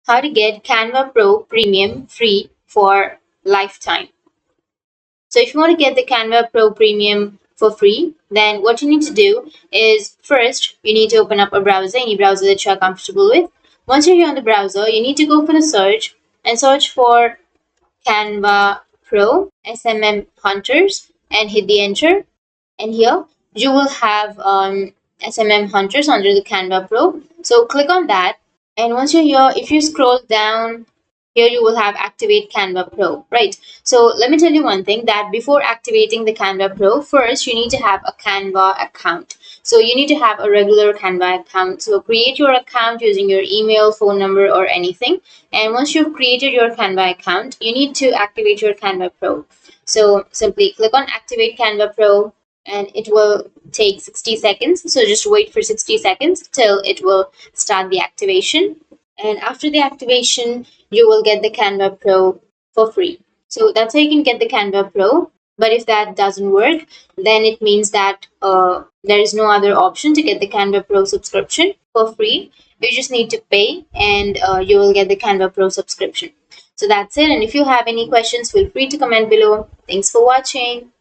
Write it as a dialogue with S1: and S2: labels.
S1: how to get Canva Pro Premium free for lifetime. So if you want to get the Canva Pro Premium for free, then what you need to do is first you need to open up a browser, any browser that you're comfortable with. Once you're here on the browser, you need to go for the search and search for Canva Pro SMM Hunters and hit the enter. And here you will have SMM Hunters under the Canva Pro. So click on that. And once you're here, if you scroll down, here you will have activate Canva Pro, right? So let me tell you one thing, that before activating the Canva Pro, first you need to have a Canva account. So you need to have a regular Canva account. So create your account using your email, phone number, or anything. And once you've created your Canva account, you need to activate your Canva Pro. So simply click on activate Canva Pro, and it will take 60 seconds. So just wait for 60 seconds till it will start the activation. And after the activation, you will get the Canva Pro for free. So that's how you can get the Canva Pro. But if that doesn't work, then it means that there is no other option to get the Canva Pro subscription for free. You just need to pay, and you will get the Canva Pro subscription. So that's it. And if you have any questions, feel free to comment below. Thanks for watching.